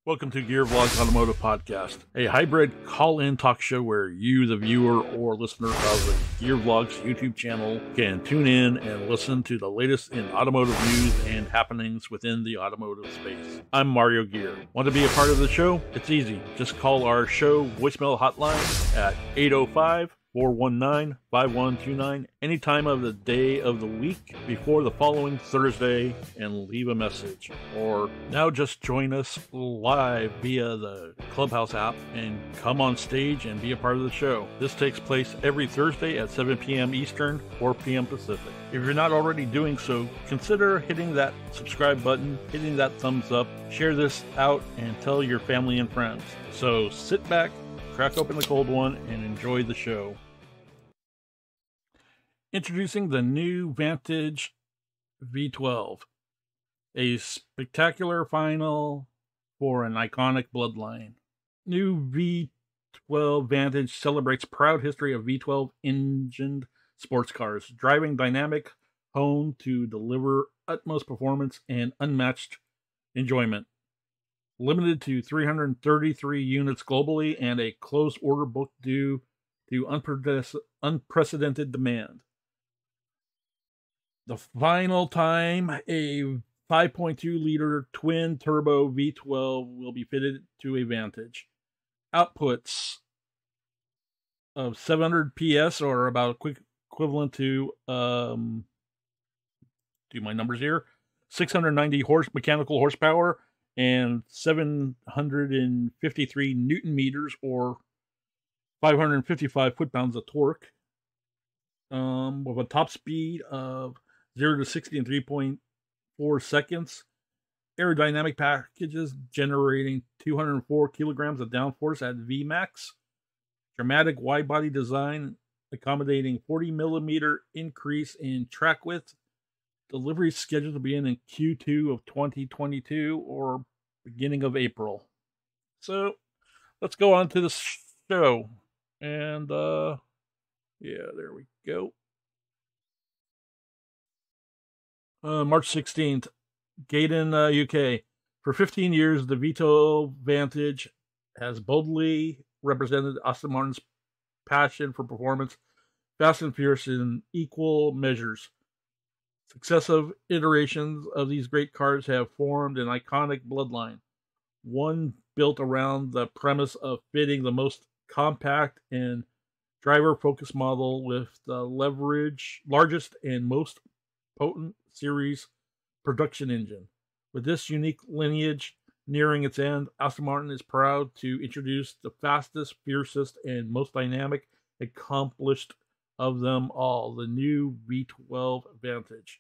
Welcome to Vlogz Automotive Podcast, a hybrid call-in talk show where you, the viewer or listener of the Vlogz YouTube channel, can tune in and listen to the latest in automotive news and happenings within the automotive space. I'm Mario Gear. Want to be a part of the show? It's easy. Just call our show voicemail hotline at 805-419-5129 any time of the day of the week before the following Thursday and leave a message. Or now just join us live via the Clubhouse app and come on stage and be a part of the show. This takes place every Thursday at 7 p.m. Eastern, 4 p.m. Pacific. If you're not already doing so, consider hitting that subscribe button, hitting that thumbs up, share this out, and tell your family and friends. So sit back, crack open the cold one, and enjoy the show. Introducing the new Vantage V12, a spectacular final for an iconic bloodline. New V12 Vantage celebrates proud history of V12 engined sports cars, driving dynamic hone to deliver utmost performance and unmatched enjoyment. Limited to 333 units globally and a closed order book due to unprecedented demand. The final time a 5.2-liter twin-turbo V12 will be fitted to a Vantage. Outputs of 700 PS, or about equivalent to, do my numbers here, 690 mechanical horsepower, and 753 Newton meters, or 555 foot-pounds of torque, with a top speed of 0 to 60 in 3.4 seconds. Aerodynamic packages generating 204 kilograms of downforce at Vmax. Dramatic wide-body design accommodating 40 millimeter increase in track width. Delivery scheduled to begin in Q2 of 2022 or beginning of April. So let's go on to the show. And yeah, there we go. March 16th, Gaydon, UK. For 15 years, the V12 Vantage has boldly represented Aston Martin's passion for performance, fast and fierce in equal measures. Successive iterations of these great cars have formed an iconic bloodline, one built around the premise of fitting the most compact and driver-focused model with the largest and most potent series production engine. With this unique lineage nearing its end, Aston Martin is proud to introduce the fastest, fiercest, and most dynamic, accomplished of them all, the new V12 Vantage.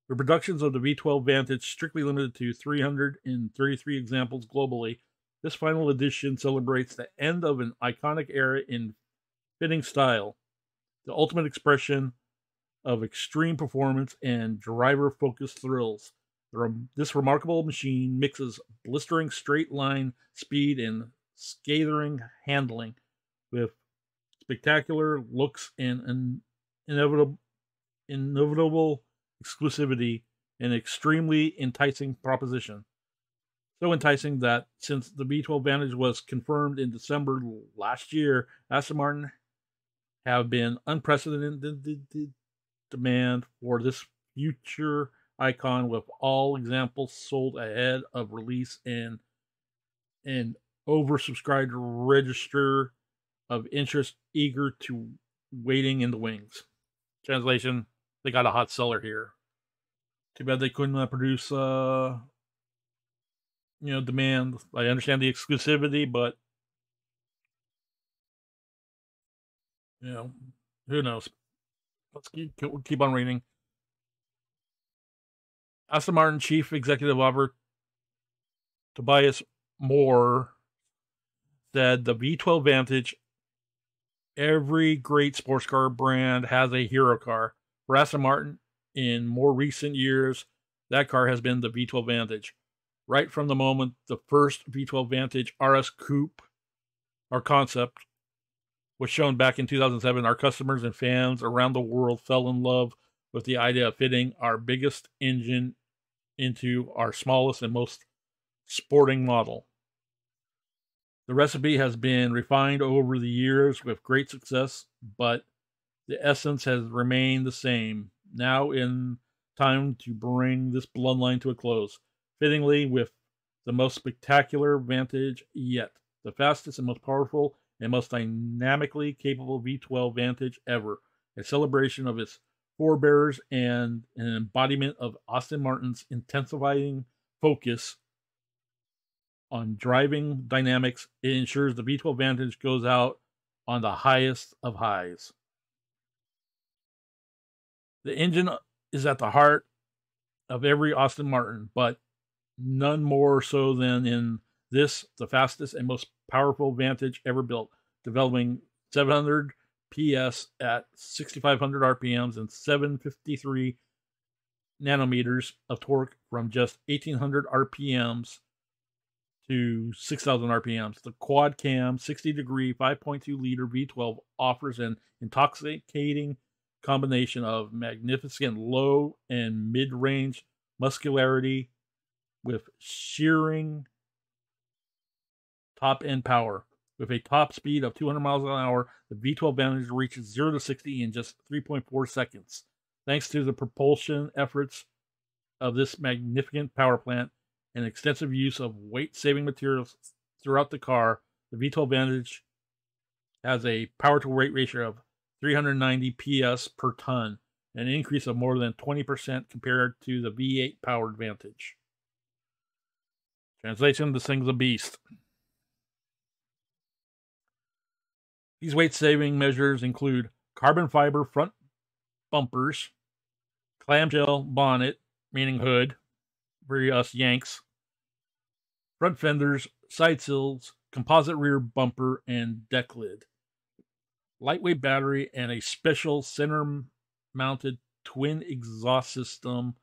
The productions of the V12 Vantage strictly limited to 333 examples globally. This final edition celebrates the end of an iconic era in fitting style, the ultimate expression of extreme performance and driver-focused thrills. This remarkable machine mixes blistering straight-line speed and scathing handling with spectacular looks and inevitable exclusivity and extremely enticing proposition. So enticing that since the V12 Vantage was confirmed in December last year, Aston Martin have been unprecedented demand for this future icon, with all examples sold ahead of release and an oversubscribed register of interest eager to waiting in the wings. Translation: they got a hot seller here. Too bad they couldn't produce demand. I understand the exclusivity, but who knows? Let's keep on reading. Aston Martin Chief Executive Officer Tobias Moore said the V12 Vantage, every great sports car brand has a hero car. For Aston Martin, in more recent years, that car has been the V12 Vantage. Right from the moment the first V12 Vantage RS Coupe, our concept, was shown back in 2007, our customers and fans around the world fell in love with the idea of fitting our biggest engine into our smallest and most sporting model. The recipe has been refined over the years with great success, but the essence has remained the same. Now in time to bring this bloodline to a close, fittingly with the most spectacular Vantage yet, the fastest and most powerful and most dynamically capable V12 Vantage ever, a celebration of its forebears and an embodiment of Aston Martin's intensifying focus on driving dynamics. It ensures the V12 Vantage goes out on the highest of highs. The engine is at the heart of every Aston Martin, but none more so than in this, the fastest and most powerful Vantage ever built, developing 700 PS at 6,500 RPMs and 753 nanometers of torque from just 1,800 RPMs to 6,000 RPMs. The quad cam 60-degree 5.2 liter V12 offers an intoxicating combination of magnificent low and mid-range muscularity with shearing top-end power. With a top speed of 200 miles an hour, the V12 Vantage reaches 0 to 60 in just 3.4 seconds. Thanks to the propulsion efforts of this magnificent power plant and extensive use of weight-saving materials throughout the car, the V12 Vantage has a power-to-weight ratio of 390 PS per ton, an increase of more than 20% compared to the V8 powered Vantage. Translation: this thing's a beast. These weight-saving measures include carbon fiber front bumpers, clamshell bonnet, meaning hood, for us Yanks, front fenders, side sills, composite rear bumper, and deck lid, lightweight battery, and a special center-mounted twin exhaust system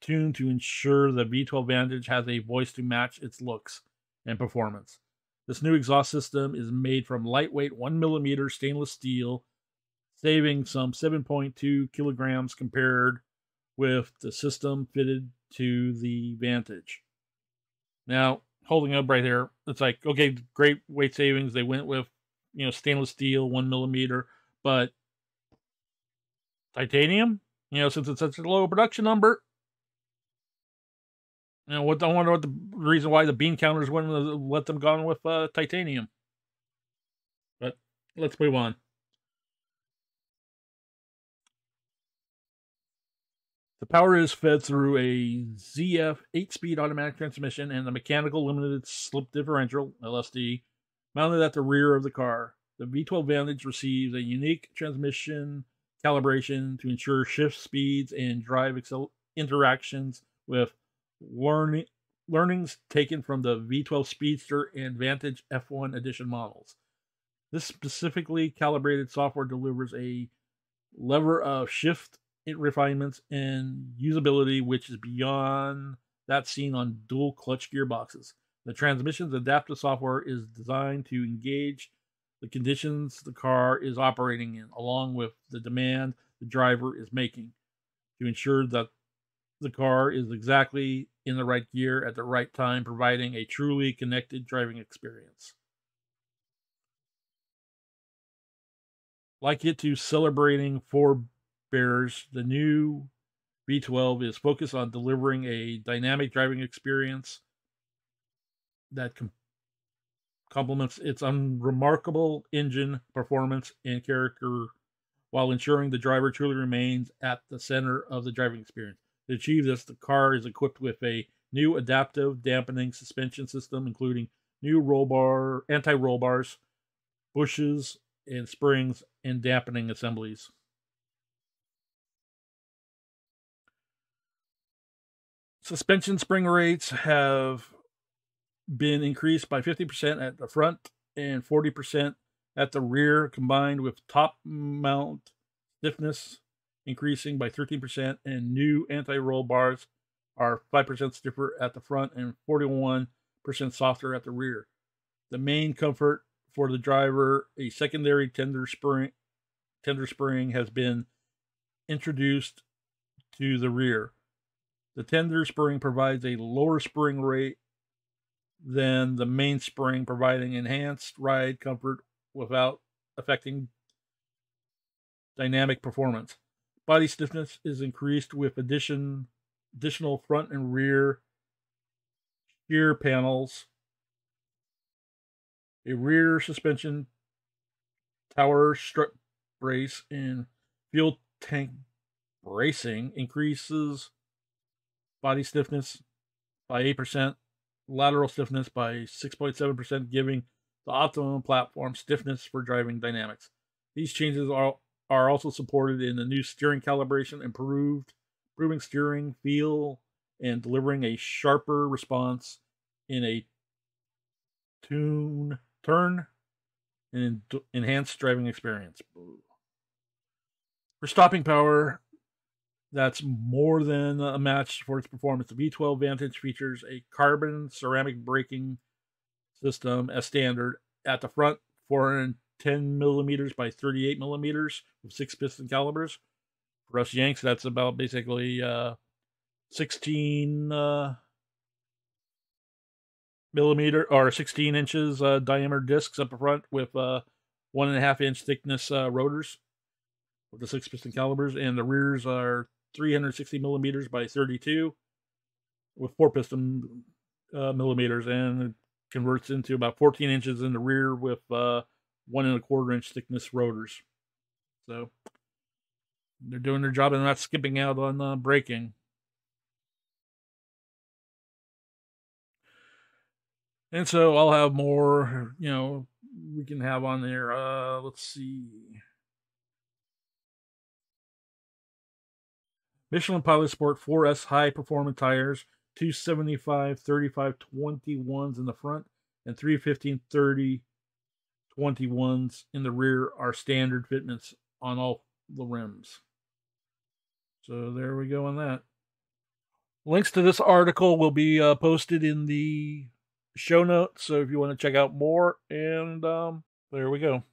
tuned to ensure the V12 Vantage has a voice to match its looks and performance. This new exhaust system is made from lightweight 1mm stainless steel, saving some 7.2 kilograms compared with the system fitted to the Vantage. Now, holding up right here, it's like, okay, great weight savings. They went with, stainless steel, 1mm, but titanium, since it's such a low production number, I wonder what the reason why the bean counters wouldn't let them go with titanium. But let's move on. The power is fed through a ZF 8-speed automatic transmission and the mechanical limited slip differential, LSD, mounted at the rear of the car. The V12 Vantage receives a unique transmission calibration to ensure shift speeds and drive interactions with learnings taken from the V12 Speedster and Vantage F1 Edition models. This specifically calibrated software delivers a level of shift refinements and usability which is beyond that seen on dual clutch gearboxes. The transmission's adaptive software is designed to engage the conditions the car is operating in, along with the demand the driver is making, to ensure that the car is exactly in the right gear at the right time, providing a truly connected driving experience. Like it to celebrating forebears, the new V12 is focused on delivering a dynamic driving experience that complements its unremarkable engine performance and character while ensuring the driver truly remains at the center of the driving experience. To achieve this, the car is equipped with a new adaptive dampening suspension system, including new anti-roll bars, bushes, and springs, and dampening assemblies. Suspension spring rates have been increased by 50% at the front and 40% at the rear, combined with top mount stiffness increasing by 13%, and new anti-roll bars are 5% stiffer at the front and 41% softer at the rear. The main comfort for the driver, a secondary tender spring has been introduced to the rear. The tender spring provides a lower spring rate than the mainspring, providing enhanced ride comfort without affecting dynamic performance. Body stiffness is increased with additional front and rear shear panels, a rear suspension tower strut brace, and fuel tank bracing increases body stiffness by 8%, lateral stiffness by 6.7%, giving the optimum platform stiffness for driving dynamics. These changes are also supported in the new steering calibration, improving steering feel and delivering a sharper response in a turn and enhanced driving experience. For stopping power, that's more than a match for its performance. The V12 Vantage features a carbon ceramic braking system as standard at the front, 410 millimeters by 38 millimeters with 6 piston calibers. For us Yanks, that's about basically 16 millimeter or 16 inches diameter discs up front with 1.5 inch thickness rotors with the 6 piston calibers, and the rears are 360 millimeters by 32 with 4 piston millimeters, and it converts into about 14 inches in the rear with 1.25 inch thickness rotors. So they're doing their job and not skipping out on braking. And so I'll have more, we can have on there. Let's see. Michelin Pilot Sport 4S high performance tires, 275 35 21s in the front and 315 30 21s in the rear are standard fitments on all the rims. So there we go on that. Links to this article will be posted in the show notes, so if you want to check out more, and there we go.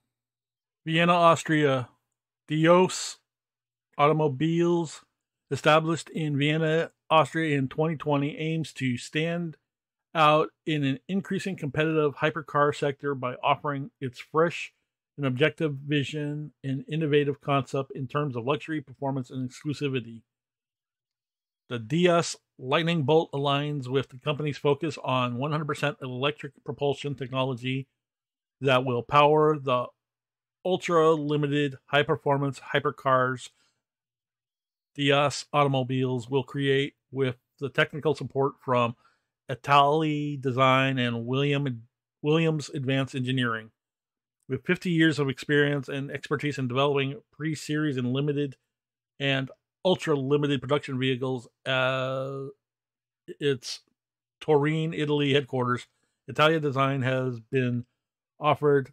Vienna, Austria. Dios Automobiles, established in Vienna, Austria in 2020, aims to stand out in an increasing competitive hypercar sector by offering its fresh and objective vision and innovative concept in terms of luxury, performance, and exclusivity. The Dios Lightning Bolt aligns with the company's focus on 100% electric propulsion technology that will power the ultra-limited high-performance hypercars Dios Automobiles will create with the technical support from Itali Design and Williams Advanced Engineering. With 50 years of experience and expertise in developing pre-series and limited and ultra-limited production vehicles at its Turin, Italy headquarters, Italia Design has been offered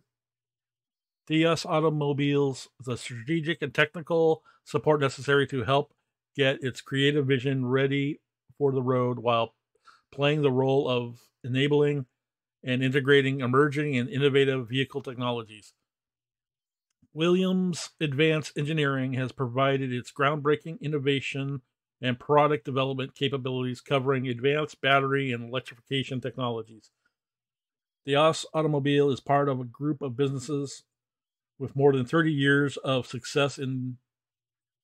Dios Automobiles the strategic and technical support necessary to help get its creative vision ready for the road while playing the role of enabling and integrating emerging and innovative vehicle technologies. Williams Advanced Engineering has provided its groundbreaking innovation and product development capabilities covering advanced battery and electrification technologies. Dios Automobile is part of a group of businesses with more than 30 years of success in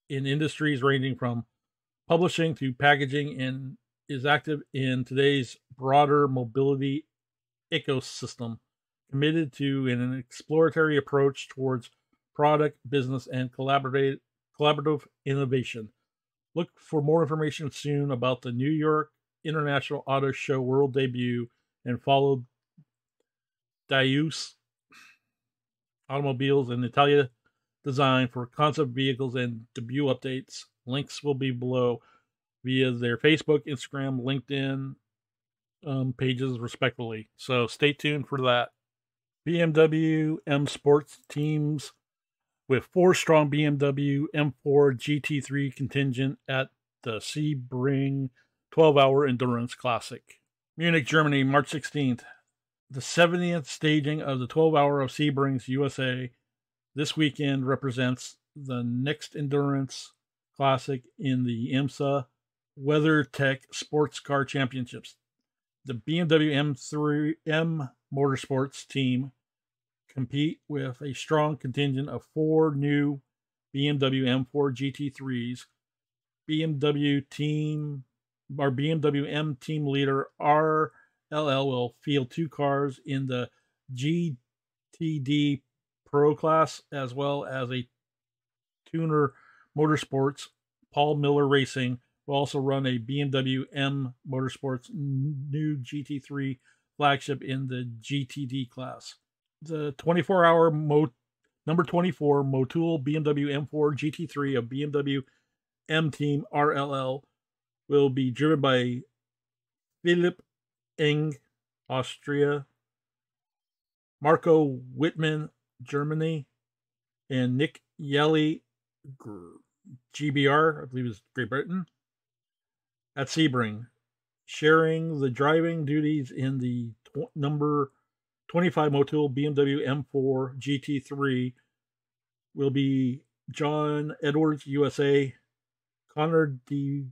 industries ranging from publishing to packaging, and is active in today's broader mobility ecosystem, committed to an exploratory approach towards product, business, and collaborative innovation. Look for more information soon about the New York International Auto Show world debut, and follow Dios Automobiles and Italia Design for concept vehicles and debut updates. Links will be below via their Facebook, Instagram, LinkedIn pages, respectively. So stay tuned for that. BMW M Sports teams with 4-strong BMW M4 GT3 contingent at the Sebring 12-hour endurance classic. Munich, Germany, March 16th. The 70th staging of the 12-hour of Sebring's USA this weekend represents the next endurance classic in the IMSA WeatherTech Sports Car Championships. The BMW M Motorsports team compete with a strong contingent of 4 new BMW M4 GT3s. BMW M team leader RLL will field 2 cars in the GTD Pro class, as well as a tuner Motorsports. Paul Miller Racing will also run a BMW M Motorsports new GT3 flagship in the GTD class. The 24-hour number 24 Motul BMW M4 GT3 of BMW M Team RLL will be driven by Philipp Eng, Austria, Marco Wittmann, Germany, and Nick Yelly, GBR, I believe is Great Britain, at Sebring. Sharing the driving duties in the number 25 Motul BMW M4 GT3 will be John Edwards, USA, Connor De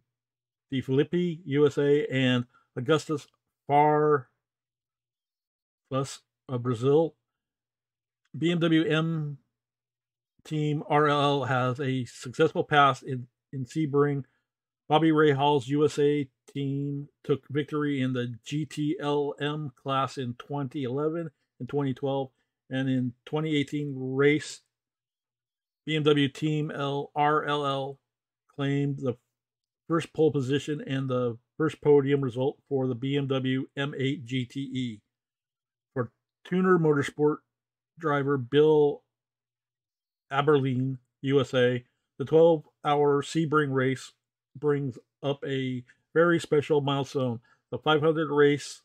Filippi, USA, and Augustus Far plus Brazil. BMW M Team RLL has a successful past in Sebring. Bobby Ray Hall's USA team took victory in the GTLM class in 2011 and 2012, and in 2018 race BMW Team RLL claimed the first pole position and the first podium result for the BMW M8 GTE. For tuner motorsport driver Bill Aberline, USA, the 12-hour Sebring race brings up a very special milestone, the 500 race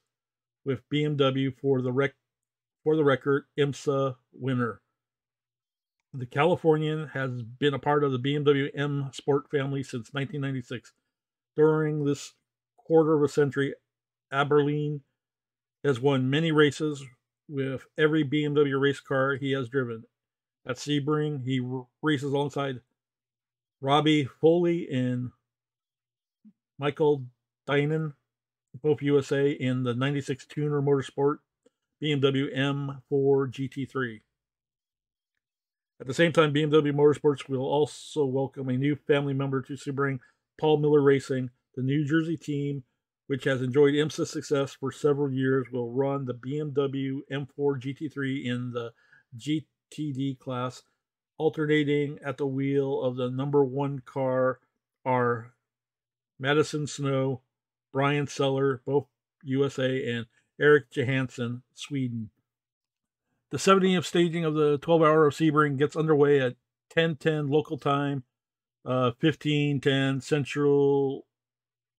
with BMW for the record IMSA winner. The Californian has been a part of the BMW M Sport family since 1996. During this quarter of a century, Aberline has won many races with every BMW race car he has driven. At Sebring, he races alongside Robbie Foley and Michael Dynan, both USA, in the 96 Tuner Motorsport BMW M4 GT3. At the same time, BMW Motorsports will also welcome a new family member to Sebring, Paul Miller Racing. The New Jersey team, which has enjoyed IMSA success for several years, will run the BMW M4 GT3 in the GTD class. Alternating at the wheel of the number 1 car are Madison Snow, Brian Seller, both USA, and Eric Johansson, Sweden. The 70th staging of the 12-hour of Sebring gets underway at 10:10 local time, 15:10 Central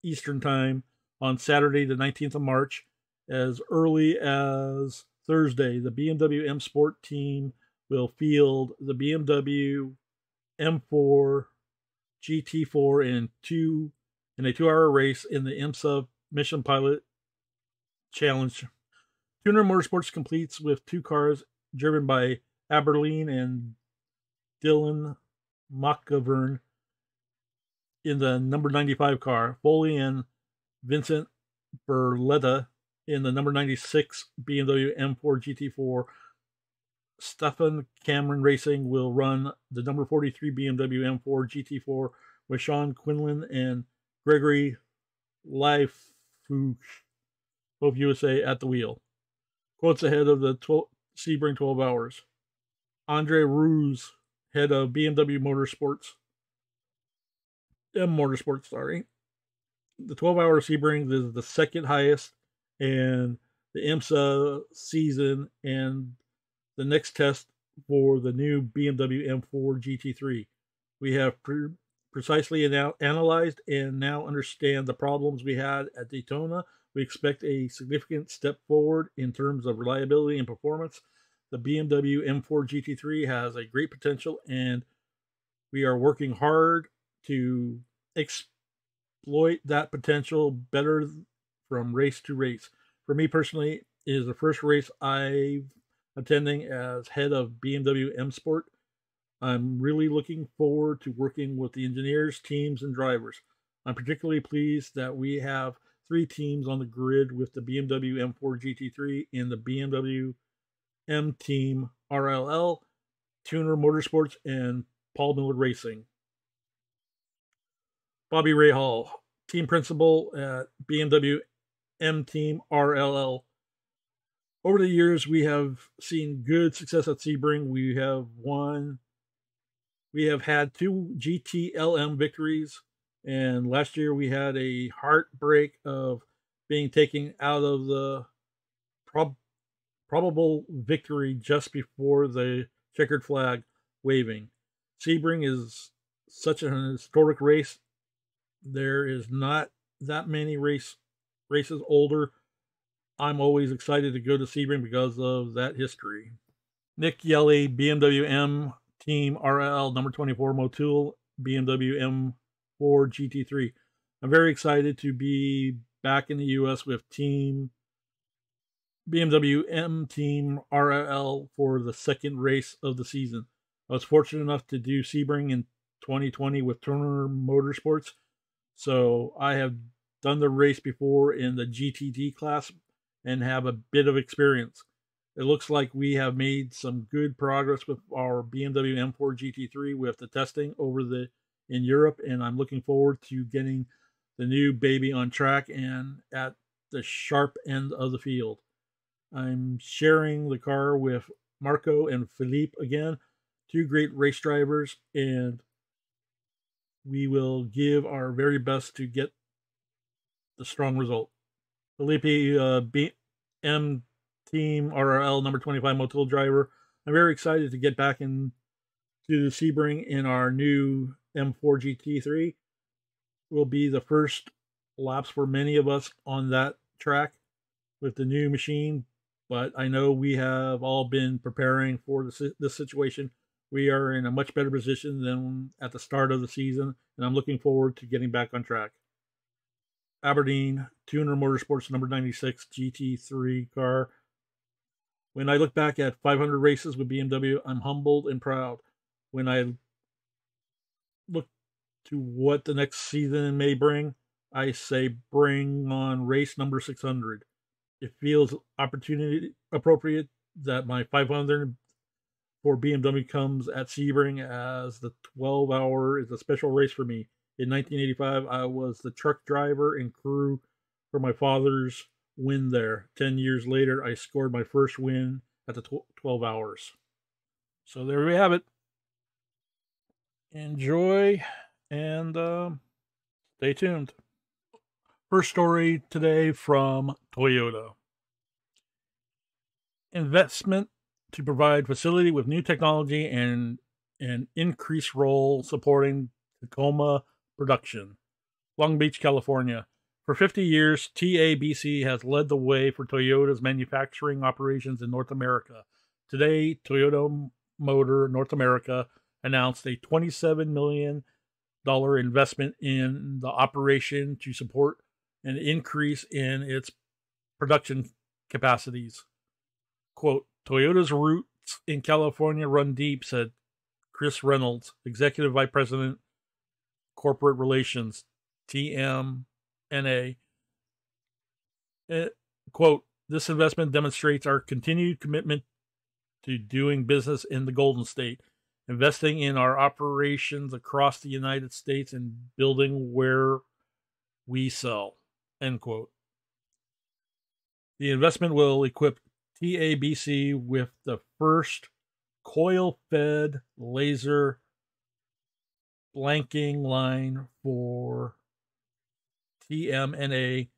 Eastern Time on Saturday, the 19th of March. As early as Thursday, the BMW M Sport team will field the BMW M4 GT4 in a 2-hour race in the IMSA Mission Pilot Challenge. Tuner Motorsports completes with 2 cars driven by Aberline and Dylan McGovern in the number 95 car, Foley and Vincent Berletta in the number 96 BMW M4 GT4. Stefan Cameron Racing will run the number 43 BMW M4 GT4 with Sean Quinlan and Gregory Leifouche, both USA, at the wheel. Quotes ahead of the Sebring 12 hours. Andre Roos, head of BMW M Motorsports, The 12-hour Sebring is the second highest in the IMSA season and the next test for the new BMW M4 GT3. We have precisely analyzed and now understand the problems we had at Daytona. We expect a significant step forward in terms of reliability and performance. The BMW M4 GT3 has a great potential, and we are working hard to exploit that potential better from race to race. For me personally, it is the first race I'm attending as head of BMW M Sport. I'm really looking forward to working with the engineers, teams, and drivers. I'm particularly pleased that we have three teams on the grid with the BMW M4 GT3 and the BMW M Team RLL, Tuner Motorsports, and Paul Miller Racing. Bobby Rahal, team principal at BMW M Team RLL. Over the years, we have seen good success at Sebring. We have had 2 GTLM victories, and last year we had a heartbreak of being taken out of the probable victory just before the checkered flag waving. Sebring is such an historic race. There is not that many races older. I'm always excited to go to Sebring because of that history. Nick Yelly, BMW M Team RL number 24 Motul, BMW M4 GT3. I'm very excited to be back in the U.S. with BMW M Team RL for the second race of the season. I was fortunate enough to do Sebring in 2020 with Turner Motorsports, so I have done the race before in the GTD class and have a bit of experience. It looks like we have made some good progress with our BMW M4 GT3 with the testing in Europe, and I'm looking forward to getting the new baby on track and at the sharp end of the field. I'm sharing the car with Marco and Philippe again, 2 great race drivers, and we will give our very best to get the strong result. Felipe, M Team RRL number 25 Motul driver. I'm very excited to get back into the Sebring in our new M4 GT3. Will be the first laps for many of us on that track with the new machine, but I know we have all been preparing for this situation. We are in a much better position than at the start of the season, and I'm looking forward to getting back on track. Aberdeen, Tuner Motorsports number 96 GT3 car. When I look back at 500 races with BMW, I'm humbled and proud. When I look to what the next season may bring, I say bring on race number 600. It feels opportunity appropriate that my 500 for BMW comes at Sebring, as the 12-hour is a special race for me. In 1985, I was the truck driver and crew for my father's win there. 10 years later, I scored my first win at the 12 hours. So there we have it. Enjoy and stay tuned. First story today from Toyota. Investment to provide facility with new technology and an increased role supporting Tacoma production. Long Beach, California. For 50 years, TABC has led the way for Toyota's manufacturing operations in North America. Today, Toyota Motor North America announced a $27 million investment in the operation to support an increase in its production capacities. Quote, Toyota's roots in California run deep, said Chris Reynolds, Executive Vice President, Corporate Relations, TMNA. Quote, this investment demonstrates our continued commitment to doing business in the Golden State, investing in our operations across the United States and building where we sell, end quote. The investment will equip TABC with the first coil-fed laser blanking line for TMNA,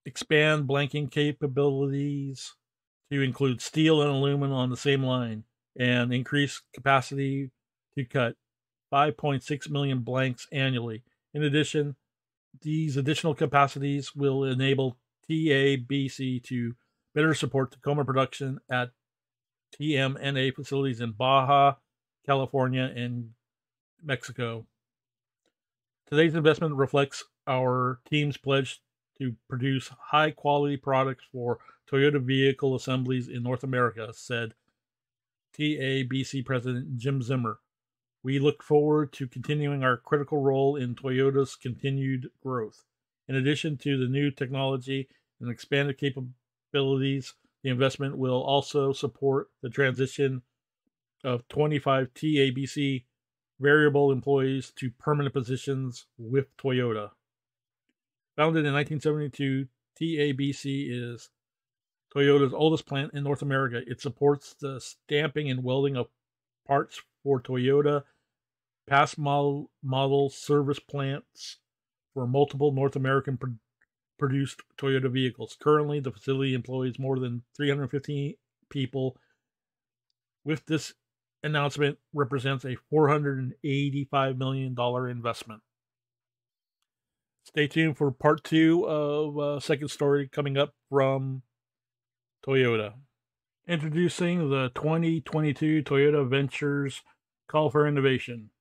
expand blanking capabilities to include steel and aluminum on the same line, and increase capacity to cut 5.6 million blanks annually. In addition, these additional capacities will enable TABC to better support Tacoma production at TMNA facilities in Baja, California, and Mexico. Today's investment reflects our team's pledge to produce high-quality products for Toyota vehicle assemblies in North America, said TABC President Jim Zimmer. We look forward to continuing our critical role in Toyota's continued growth. In addition to the new technology and expanded capabilities, the investment will also support the transition of 25 TABC variable employees to permanent positions with Toyota. Founded in 1972, TABC is Toyota's oldest plant in North America. It supports the stamping and welding of parts for Toyota past model service plants for multiple North American produced Toyota vehicles. Currently, the facility employs more than 315 people. With this announcement, represents a $485 million investment. Stay tuned for part 2 of second story coming up from Toyota. Introducing the 2022 Toyota Ventures Call for Innovation.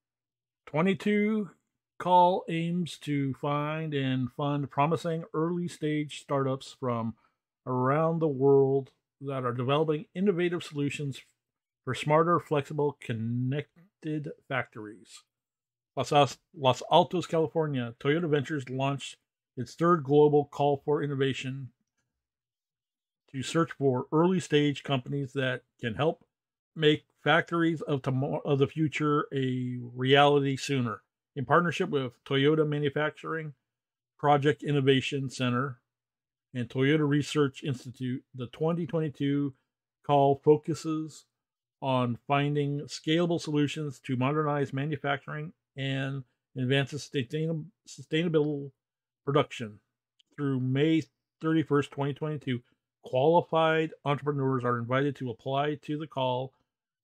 22 Call aims to find and fund promising early-stage startups from around the world that are developing innovative solutions for smarter, flexible, connected factories. Los Altos, California, Toyota Ventures launched its third global call for innovation to search for early-stage companies that can help make factories of the future a reality sooner. In partnership with Toyota Manufacturing Project Innovation Center and Toyota Research Institute, the 2022 call focuses on finding scalable solutions to modernize manufacturing and advances sustainable production. Through May 31st, 2022, qualified entrepreneurs are invited to apply to the call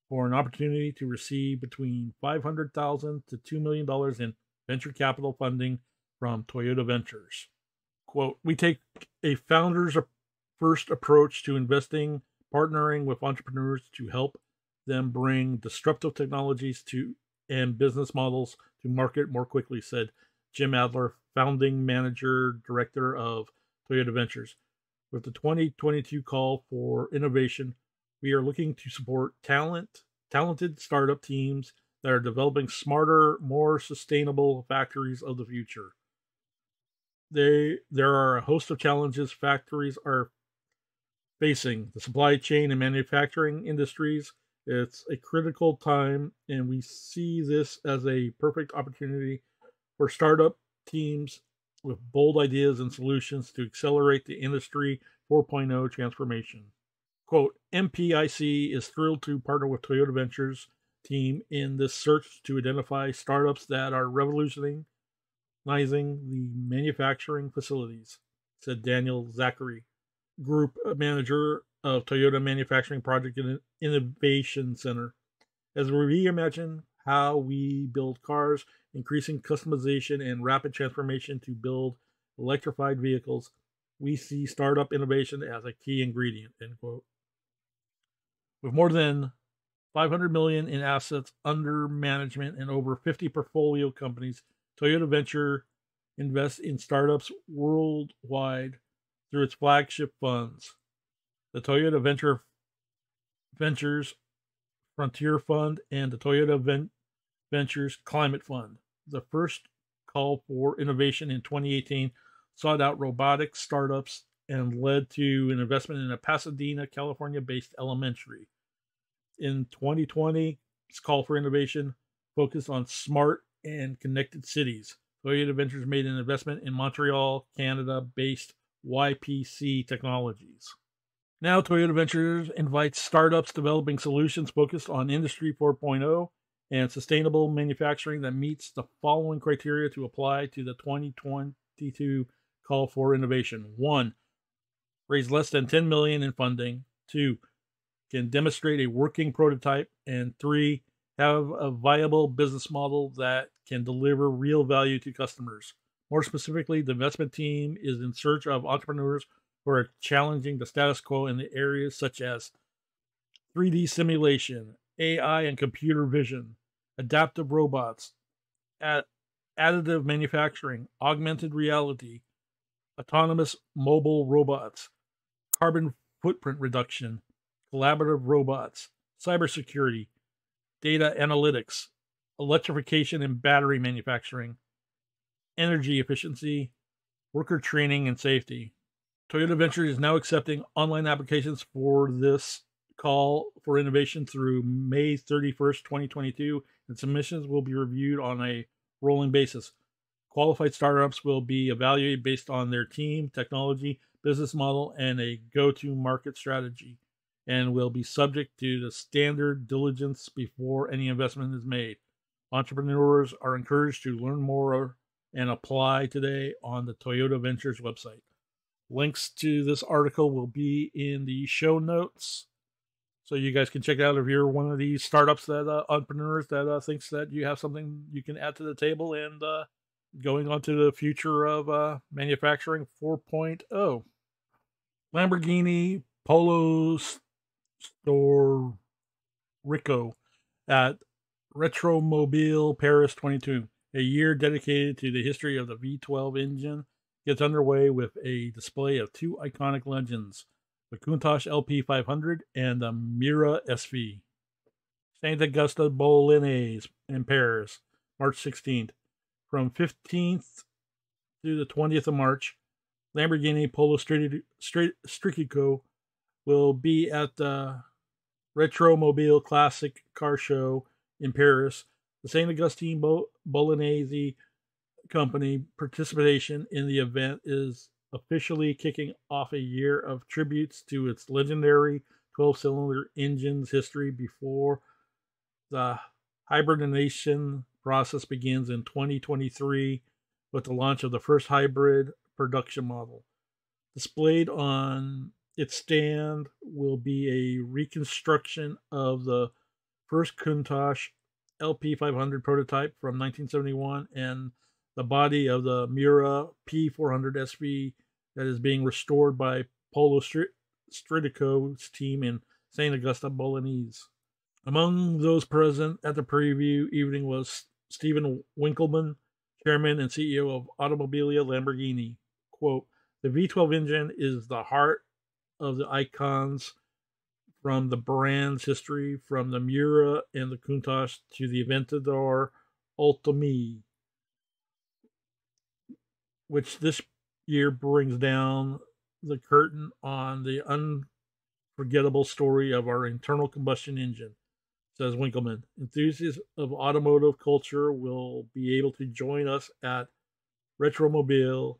for an opportunity to receive between $500,000 to $2 million in venture capital funding from Toyota Ventures. Quote, "We take a founder's first approach to investing, partnering with entrepreneurs to help them bring disruptive technologies to and business models to market more quickly," said Jim Adler, founding director of Toyota Ventures. With the 2022 call for innovation, we are looking to support talented startup teams that are developing smarter, more sustainable factories of the future. There are a host of challenges factories are facing. The supply chain and manufacturing industries, it's a critical time, and we see this as a perfect opportunity for startup teams with bold ideas and solutions to accelerate the Industry 4.0 transformation. Quote, "MPIC is thrilled to partner with Toyota Ventures team in this search to identify startups that are revolutionizing the manufacturing facilities," said Daniel Zachary, Group Manager of Toyota Manufacturing Project Innovation Center. "As we reimagine how we build cars, increasing customization and rapid transformation to build electrified vehicles, we see startup innovation as a key ingredient," end quote. With more than $500 million in assets under management and over 50 portfolio companies, Toyota Venture invests in startups worldwide through its flagship funds, the Toyota Ventures Frontier Fund and the Toyota Ventures Climate Fund. The first call for innovation in 2018 sought out robotics startups and led to an investment in a Pasadena, California-based elementary. In 2020, its call for innovation focused on smart and connected cities. Toyota Ventures made an investment in Montreal, Canada-based YPC Technologies. Now, Toyota Ventures invites startups developing solutions focused on Industry 4.0 and sustainable manufacturing that meets the following criteria to apply to the 2022 call for innovation. 1, raise less than $10 million in funding. 2, can demonstrate a working prototype. And 3, have a viable business model that can deliver real value to customers. More specifically, the investment team is in search of entrepreneurs who are challenging the status quo in the areas such as 3D simulation, AI and computer vision, adaptive robots, additive manufacturing, augmented reality, autonomous mobile robots, carbon footprint reduction, collaborative robots, cybersecurity, data analytics, electrification and battery manufacturing, energy efficiency, worker training and safety. Toyota Ventures is now accepting online applications for this call for innovation through May 31st, 2022, and submissions will be reviewed on a rolling basis. Qualified startups will be evaluated based on their team, technology, business model, and a go-to-market strategy, and will be subject to the standard diligence before any investment is made. Entrepreneurs are encouraged to learn more and apply today on the Toyota Ventures website. Links to this article will be in the show notes, so you guys can check it out if you're one of these startups that entrepreneurs that thinks that you have something you can add to the table and going on to the future of manufacturing 4.0. Lamborghini Polo Storico at Rétromobile Paris 22, a year dedicated to the history of the V12 engine, gets underway with a display of two iconic legends, the Countach LP500 and the Mira SV. St. Augusta Bolognese in Paris, March 16th. From 15th to the 20th of March, Lamborghini Polo Storico will be at the Rétromobile Classic Car Show in Paris. The St. Augustine Bolognese company participation in the event is officially kicking off a year of tributes to its legendary 12-cylinder engine's history before the hybridization process begins in 2023 with the launch of the first hybrid production model. Displayed on its stand will be a reconstruction of the first Countach LP500 prototype from 1971 and the body of the Mira P400 SV that is being restored by Polo Storico's team in St. Augusta Bolognese. Among those present at the preview evening was Stephen Winkelman, chairman and CEO of Automobilia Lamborghini. Quote, "The V12 engine is the heart of the icons from the brand's history, from the Mura and the Countach to the Aventador Ultime, which this year brings down the curtain on the unforgettable story of our internal combustion engine," says Winkelman. Enthusiasts of automotive culture will be able to join us at Rétromobile,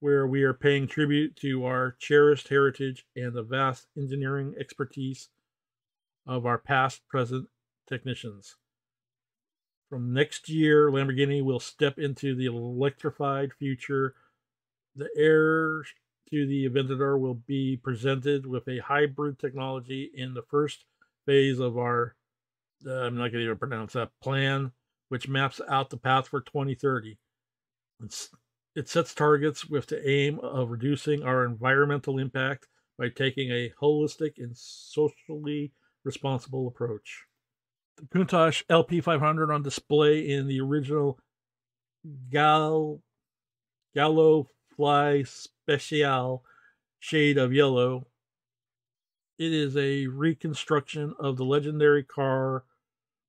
where we are paying tribute to our cherished heritage and the vast engineering expertise of our past, present technicians. From next year, Lamborghini will step into the electrified future. The heir to the Aventador will be presented with a hybrid technology in the first phase of our, I'm not going to even pronounce that, plan, which maps out the path for 2030. It sets targets with the aim of reducing our environmental impact by taking a holistic and socially responsible approach. The Countach LP500 on display in the original Gallo Fly Special shade of yellow. It is a reconstruction of the legendary car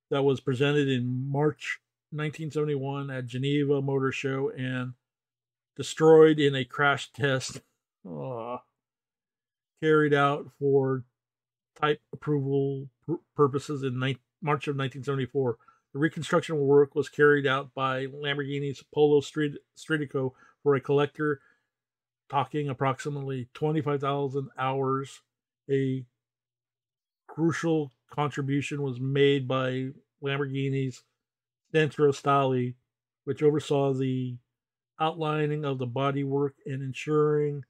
that was presented in March 1971 at Geneva Motor Show and destroyed in a crash test carried out for type approval purposes in March of 1974. The reconstruction work was carried out by Lamborghini's Polo Storico for a collector, talking approximately 25,000 hours. A crucial contribution was made by Lamborghini's Centro Stali, which oversaw the outlining of the bodywork and ensuring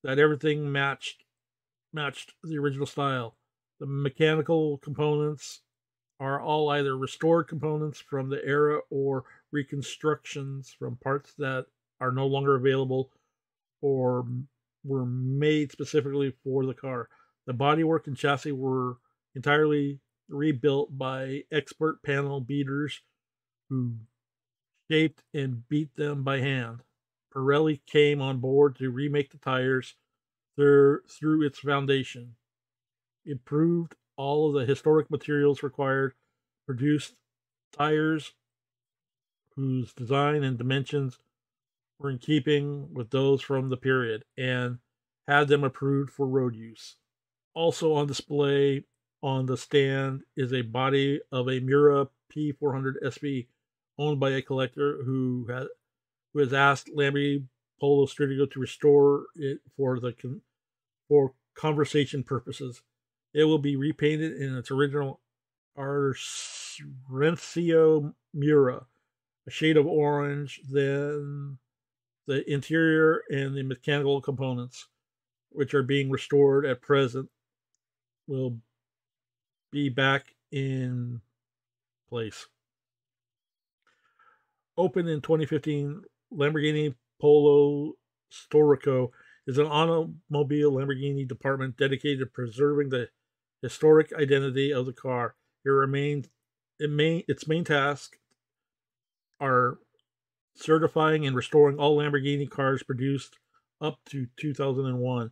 that everything matched the original style. The mechanical components are all either restored components from the era or reconstructions from parts that are no longer available or were made specifically for the car. The bodywork and chassis were entirely rebuilt by expert panel beaters who shaped and beat them by hand. Pirelli came on board to remake the tires through its foundation, improved all of the historic materials required, produced tires whose design and dimensions were in keeping with those from the period and had them approved for road use. Also on display on the stand is a body of a Mira P400 SV owned by a collector who has asked Lamborghini Polo Storico to restore it for conversation purposes. It will be repainted in its original Arsencio Mura, a shade of orange. Then the interior and the mechanical components, which are being restored at present, will be back in place. Opened in 2015, Lamborghini Polo Storico is an automobile Lamborghini department dedicated to preserving the historic identity of the car. Its main tasks are certifying and restoring all Lamborghini cars produced up to 2001.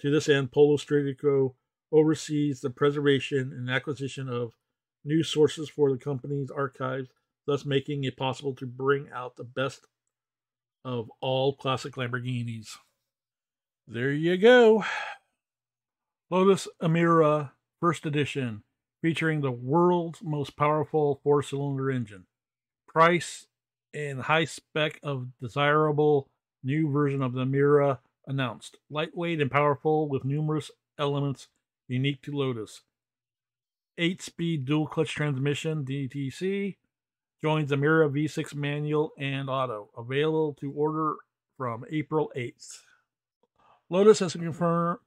To this end, Polo Storico oversees the preservation and acquisition of new sources for the company's archives, thus making it possible to bring out the best of all classic Lamborghinis. There you go. Lotus Emira First Edition, featuring the world's most powerful four-cylinder engine. Price and high spec of desirable new version of the Emira announced. Lightweight and powerful with numerous elements unique to Lotus. 8-speed dual clutch transmission DTC joins the Emira V6 manual and auto. Available to order from April 8th. Lotus has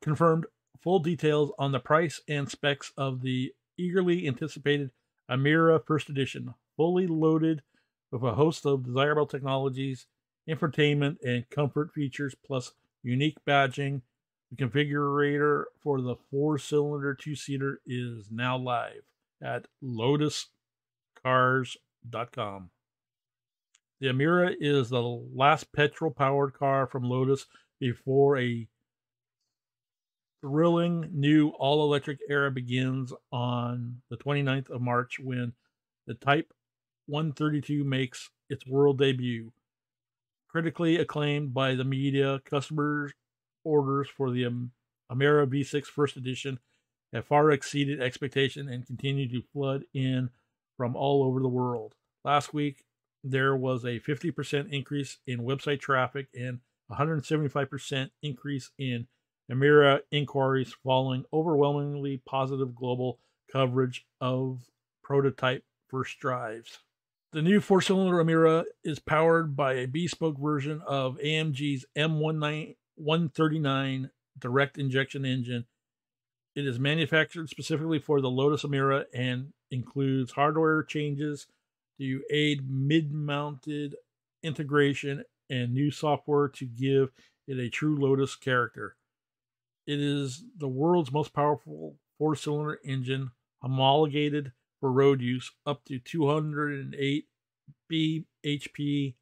confirmed full details on the price and specs of the eagerly anticipated Emira First Edition, fully loaded with a host of desirable technologies, infotainment, and comfort features, plus unique badging. The configurator for the 4-cylinder 2-seater is now live at lotuscars.com. The Emira is the last petrol-powered car from Lotus before a thrilling new all-electric era begins on the 29th of March when the Type 132 makes its world debut. Critically acclaimed by the media, customers' orders for the Emira V6 First Edition have far exceeded expectation and continue to flood in from all over the world. Last week, there was a 50% increase in website traffic and 175% increase in Emira inquiries following overwhelmingly positive global coverage of prototype first drives. The new 4-cylinder Emira is powered by a bespoke version of AMG's M139 direct injection engine. It is manufactured specifically for the Lotus Emira and includes hardware changes to aid mid-mounted integration and new software to give it a true Lotus character. It is the world's most powerful 4-cylinder engine, homologated for road use, up to 208 bhp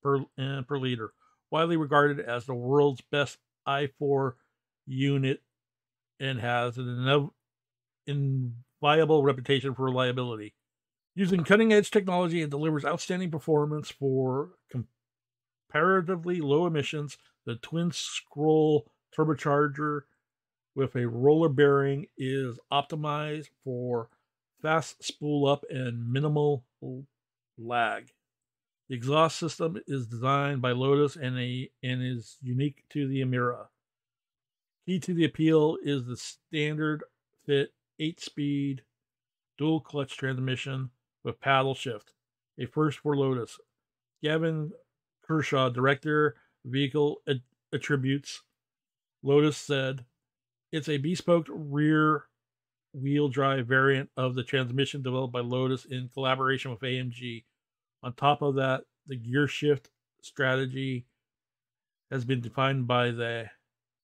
per liter, widely regarded as the world's best i4 unit, and has an inviolable reputation for reliability. Using cutting-edge technology, it delivers outstanding performance for comparatively low emissions. The twin-scroll turbocharger with a roller bearing is optimized for fast spool up and minimal lag. The exhaust system is designed by Lotus and is unique to the Emira. Key to the appeal is the standard fit 8-speed dual clutch transmission with paddle shift, a first for Lotus. Gavin Kershaw, director vehicle attributes, Lotus said, "It's a bespoke rear-wheel drive variant of the transmission developed by Lotus in collaboration with AMG. On top of that, the gear shift strategy has been defined by the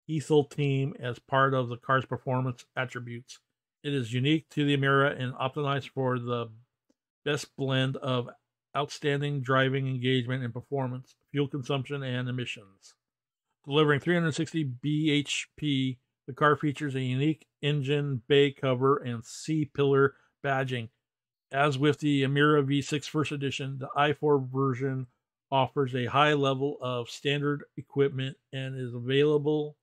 Ethel team as part of the car's performance attributes. It is unique to the Emira and optimized for the best blend of outstanding driving engagement and performance, fuel consumption, and emissions." Delivering 360 bhp, the car features a unique engine bay cover and C-pillar badging. As with the Emira V6 First Edition, the i4 version offers a high level of standard equipment and is available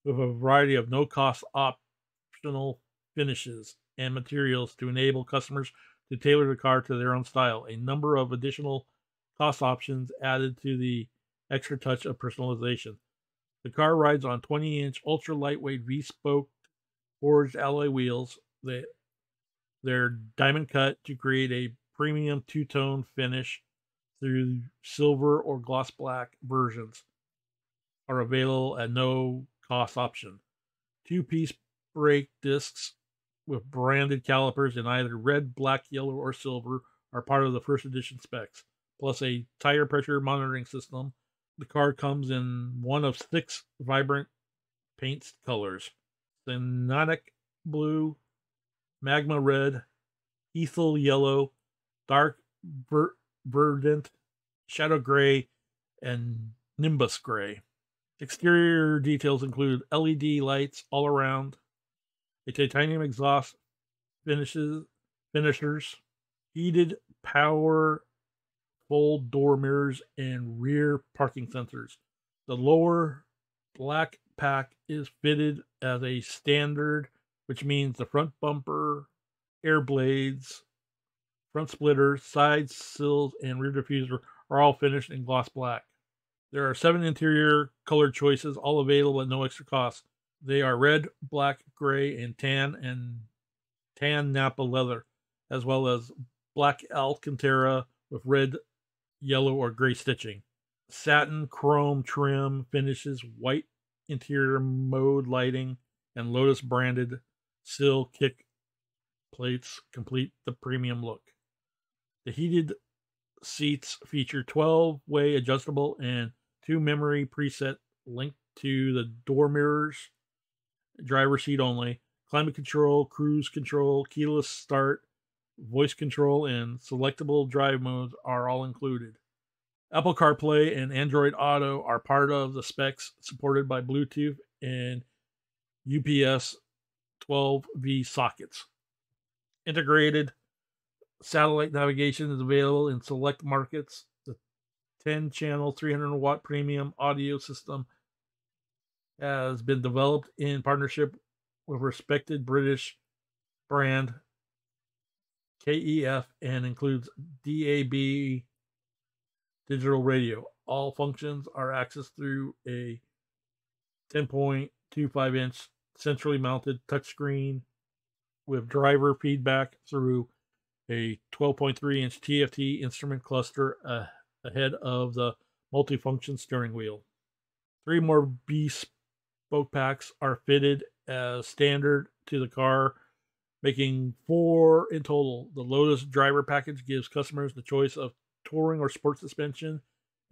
with a variety of no-cost optional finishes and materials to enable customers to tailor the car to their own style. A number of additional cost options added to the extra touch of personalization. The car rides on 20-inch ultra-lightweight V-spoke forged alloy wheels. They're diamond cut to create a premium two-tone finish through silver or gloss black versions are available at no cost option. Two-piece brake discs with branded calipers in either red, black, yellow, or silver are part of the first edition specs, plus a tire pressure monitoring system. The car comes in one of 6 vibrant paint colors: Cyanic Blue, Magma Red, Ethel Yellow, Dark Verdant, Shadow Gray, and Nimbus Gray. Exterior details include LED lights all around, a titanium exhaust finishers, heated power fold door mirrors, and rear parking sensors. The lower black pack is fitted as a standard, which means the front bumper, air blades, front splitter, side sills, and rear diffuser are all finished in gloss black. There are 7 interior color choices, all available at no extra cost. They are red, black, gray, and tan Napa leather, as well as black Alcantara with red, yellow, or gray stitching. Satin chrome trim finishes, white interior mode lighting, and Lotus branded sill kick plates complete the premium look. The heated seats feature 12-way adjustable and 2 memory preset linked to the door mirrors, driver seat only. Climate control, cruise control, keyless start, voice control, and selectable drive modes are all included. Apple CarPlay and Android Auto are part of the specs, supported by Bluetooth and UPS 12V sockets. Integrated satellite navigation is available in select markets. The 10-channel 300-watt premium audio system has been developed in partnership with respected British brand KEF and includes DAB digital radio. All functions are accessed through a 10.25-inch centrally mounted touchscreen with driver feedback through a 12.3-inch TFT instrument cluster ahead of the multifunction steering wheel. 3 more bespoke packs are fitted as standard to the car, making 4 in total. The Lotus driver package gives customers the choice of touring or sport suspension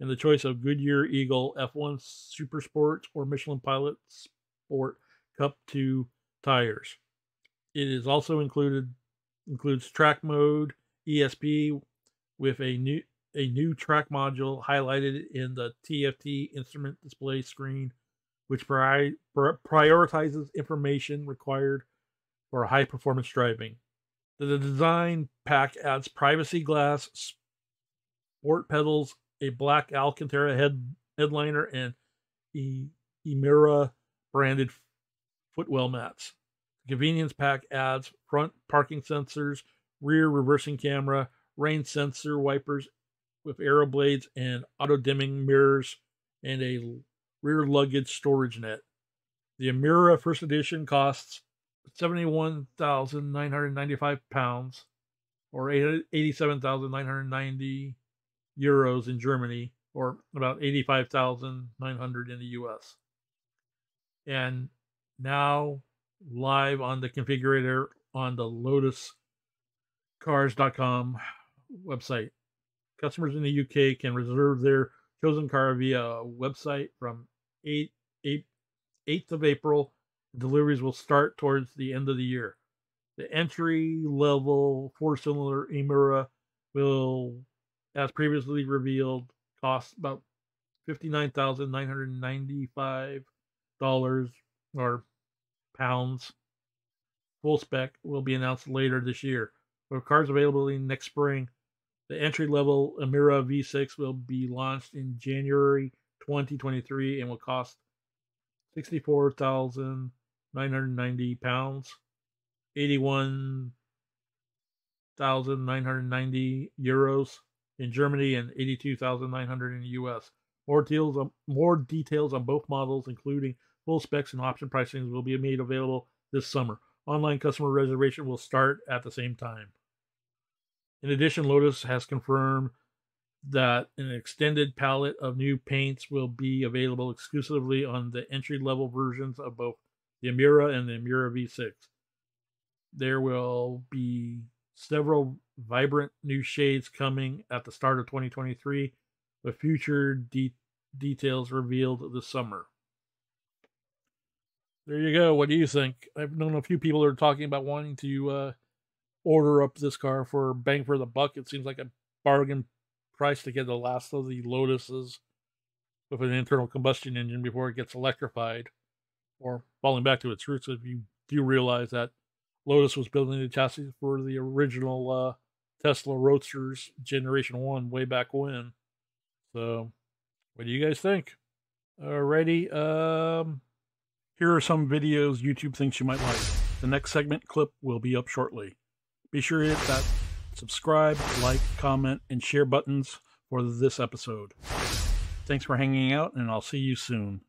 and the choice of Goodyear Eagle F1 Super Sports or Michelin Pilot Sport Cup 2 tires. It is also includes track mode, ESP, with a new track module highlighted in the TFT instrument display screen, which prioritizes information required for high performance driving. The design pack adds privacy glass, sport pedals, a black Alcantara headliner, and Emira branded footwell mats. The convenience pack adds front parking sensors, rear reversing camera, rain sensor wipers with arrow blades and auto dimming mirrors, and a rear luggage storage net. The Emira First Edition costs £71,995 or €87,990 in Germany, or about $85,900 in the US. And now live on the configurator on the lotuscars.com website. Customers in the UK can reserve their chosen car via a website from 8th of April. Deliveries will start towards the end of the year. The entry-level 4-cylinder Emira will, as previously revealed, cost about $59,995 or pounds. Full spec will be announced later this year. With cars available next spring, The entry-level Emira V6 will be launched in January 2023 and will cost £64,990, €81,990 in Germany, and $82,900 in the US. More details on both models, including full specs and option pricing, will be made available this summer. Online customer reservation will start at the same time. In addition, Lotus has confirmed that an extended palette of new paints will be available exclusively on the entry-level versions of both the Emira and the Emira V6. There will be several vibrant new shades coming at the start of 2023, with future details revealed this summer. There you go. What do you think? I've known a few people that are talking about wanting to order up this car for bang for the buck. It seems like a bargain price to get the last of the Lotuses with an internal combustion engine before it gets electrified, or falling back to its roots. If you do realize that Lotus was building the chassis for the original Tesla Roadsters Generation 1 way back when. So, what do you guys think? Alrighty, here are some videos YouTube thinks you might like. The next segment clip will be up shortly. Be sure to hit that subscribe, like, comment, and share buttons for this episode. Thanks for hanging out, and I'll see you soon.